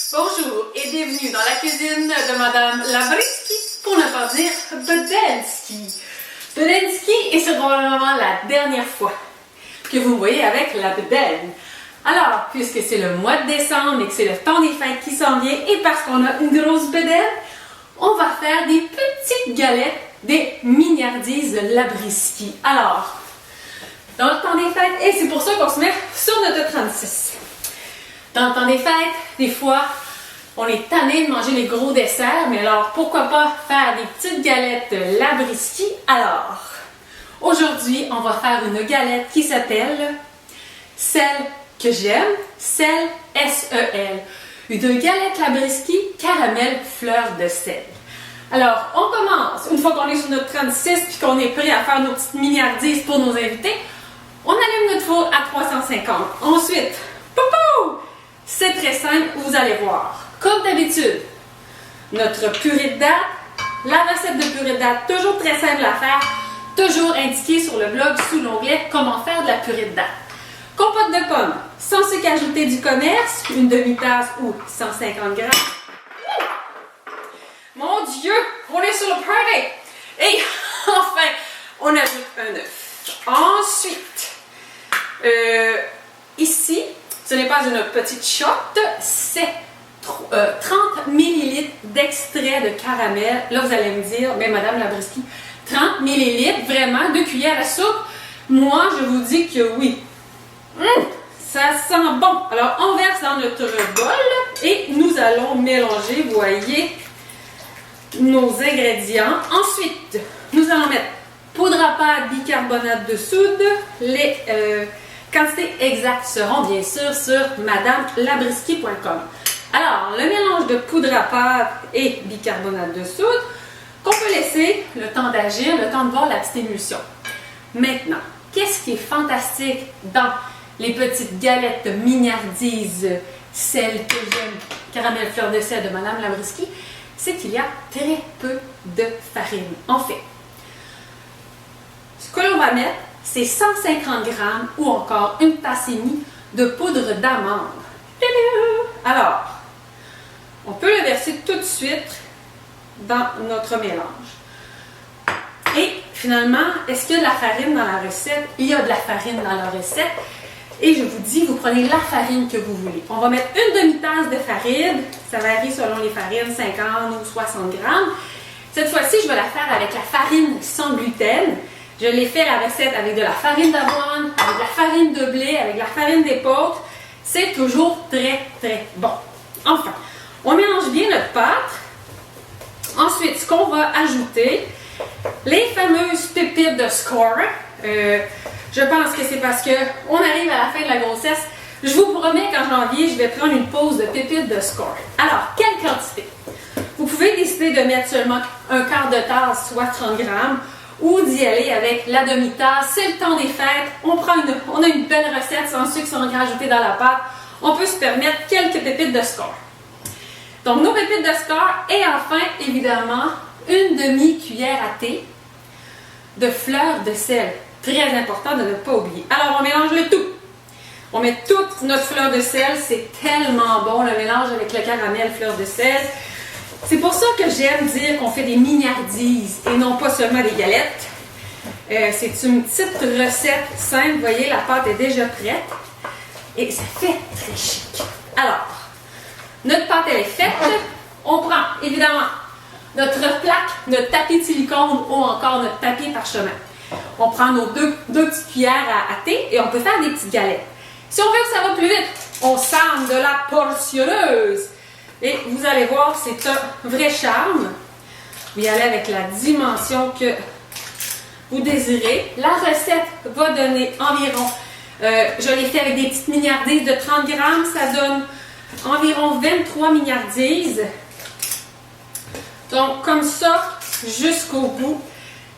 Bonjour et bienvenue dans la cuisine de Madame Labriski, pour ne pas dire Bedensky. Bedensky, et c'est probablement la dernière fois que vous me voyez avec la bedaine. Alors, puisque c'est le mois de décembre et que c'est le temps des fêtes qui s'en vient, et parce qu'on a une grosse bedaine, on va faire des petites galettes des mignardises de Labriski. Alors, dans le temps des fêtes, et c'est pour ça qu'on se met sur notre 36. Dans le temps des fêtes, des fois, on est tanné de manger les gros desserts, mais alors pourquoi pas faire des petites galettes de Labriski? Alors, aujourd'hui, on va faire une galette qui s'appelle Celle que j'aime, Celle S-E-L. Une galette Labriski caramel fleur de sel. Alors, on commence. Une fois qu'on est sur notre 36 puis qu'on est prêt à faire nos petites mignardises pour nos invités, on allume notre four à 350. Ensuite, poupou! C'est très simple, vous allez voir. Comme d'habitude, notre purée de date, la recette de purée de date, toujours très simple à faire, toujours indiquée sur le blog sous l'onglet Comment faire de la purée de date. Compote de pommes, sans sucre ajouté du commerce, une demi-tasse ou 150 grammes. Mon Dieu, on est sur le party! Et enfin, on ajoute un œuf. Ensuite, ici, ce n'est pas une petite shot, c'est 30 ml d'extrait de caramel. Là, vous allez me dire, mais Madame Labriski, 30 ml, vraiment, 2 cuillères à soupe. Moi, je vous dis que oui. Ça sent bon. Alors, on verse dans notre bol et nous allons mélanger, vous voyez, nos ingrédients. Ensuite, nous allons mettre poudre à pâte, bicarbonate de soude. Les quantités exactes seront bien sûr sur madamelabriski.com. Alors, le mélange de poudre à pâte et bicarbonate de soude qu'on peut laisser le temps d'agir, le temps de voir la petite émulsion. Maintenant, qu'est-ce qui est fantastique dans les petites galettes de mignardises, celles que j'aime, caramel fleur de sel de Madame Labriski, c'est qu'il y a très peu de farine. En fait, ce que l'on va mettre, c'est 150 grammes ou encore une tasse et demie de poudre d'amande. Alors, on peut le verser tout de suite dans notre mélange. Et finalement, est-ce qu'il y a de la farine dans la recette? Il y a de la farine dans la recette. Et je vous dis, vous prenez la farine que vous voulez. On va mettre une demi-tasse de farine. Ça varie selon les farines, 50 ou 60 grammes. Cette fois-ci, je vais la faire avec la farine sans gluten. Je l'ai fait la recette avec de la farine d'avoine, avec de la farine de blé, avec de la farine d'épeautre. C'est toujours très, très bon. Enfin, on mélange bien notre pâte. Ensuite, ce qu'on va ajouter, les fameuses pépites de Score. Je pense que c'est parce qu'on arrive à la fin de la grossesse. Je vous promets qu'en janvier, je vais prendre une pause de pépites de Score. Alors, quelle quantité? Vous pouvez décider de mettre seulement un quart de tasse, soit 30 grammes, ou d'y aller avec la demi-tasse. C'est le temps des fêtes. On a une belle recette sans sucre, sans gras ajouté dans la pâte. On peut se permettre quelques pépites de Score. Donc, nos pépites de Score et enfin, évidemment, une demi-cuillère à thé de fleur de sel. Très important de ne pas oublier. Alors, on mélange le tout. On met toute notre fleur de sel. C'est tellement bon, le mélange avec le caramel fleur de sel. C'est pour ça que j'aime dire qu'on fait des mignardises et non pas seulement des galettes. C'est une petite recette simple. Vous voyez, la pâte est déjà prête. Et ça fait très chic. Alors, notre pâte elle est faite. On prend évidemment notre plaque, notre tapis de silicone ou encore notre papier parchemin. On prend nos deux petites cuillères à thé et on peut faire des petites galettes. Si on veut que ça va plus vite, on sème de la portionneuse. Et vous allez voir, c'est un vrai charme. Vous y allez avec la dimension que vous désirez. La recette va donner environ, je l'ai fait avec des petites mignardises de 30 grammes, ça donne environ 23 mignardises. Donc, comme ça, jusqu'au bout.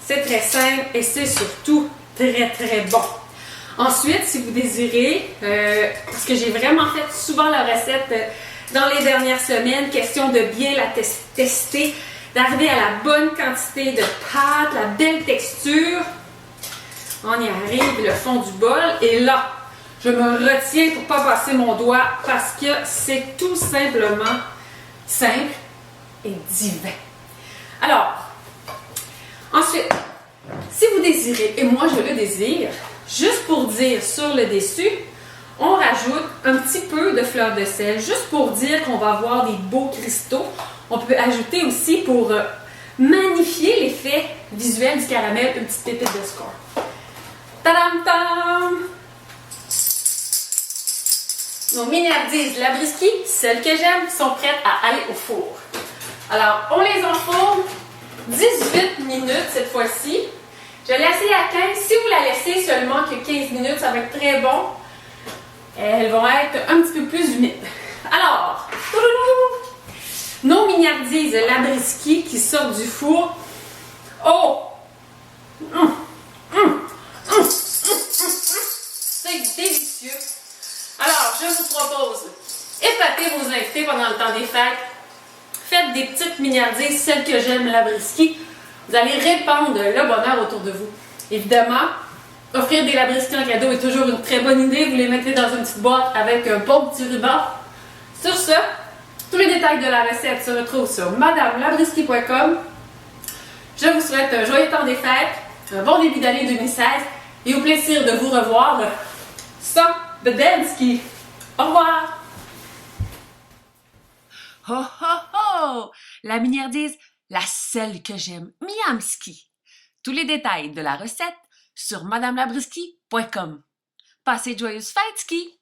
C'est très simple et c'est surtout très, très bon. Ensuite, si vous désirez, parce que j'ai vraiment fait souvent la recette dans les dernières semaines, question de bien la tester, d'arriver à la bonne quantité de pâte, la belle texture. On y arrive, le fond du bol. Et là, Je me retiens pour ne pas passer mon doigt parce que c'est tout simplement simple et divin. Alors, ensuite, si vous désirez, et moi je le désire, juste pour dire sur le dessus, on rajoute un petit peu de fleur de sel, juste pour dire qu'on va avoir des beaux cristaux. On peut ajouter aussi pour magnifier l'effet visuel du caramel, une petite pépite de score. Tadam tam! Nos mignardises Labriskie, celles que j'aime, sont prêtes à aller au four. Alors, on les enfourne 18 minutes cette fois-ci. Je l'ai essayé à 15. Si vous la laissez seulement que 15 minutes, ça va être très bon. Elles vont être un petit peu plus humides. Alors, nos mignardises Labriskie qui sortent du four. Oh! C'est délicieux. Alors, je vous propose, épatez vos invités pendant le temps des fêtes. Faites des petites mignardises, celles que j'aime, Labriskie. Vous allez répandre le bonheur autour de vous. Évidemment, offrir des Labriskie en cadeau est toujours une très bonne idée. Vous les mettez dans une petite boîte avec un bon petit ruban. Sur ce, tous les détails de la recette se retrouvent sur madamelabriskie.com. Je vous souhaite un joyeux temps des fêtes, un bon début d'année 2016 et au plaisir de vous revoir sans Bedensky. Au revoir! Ho ho ho! La mignardise, la seule que j'aime, Miamski. Tous les détails de la recette sur madamelabriskie.com. Passez de joyeuses fêtes, ski!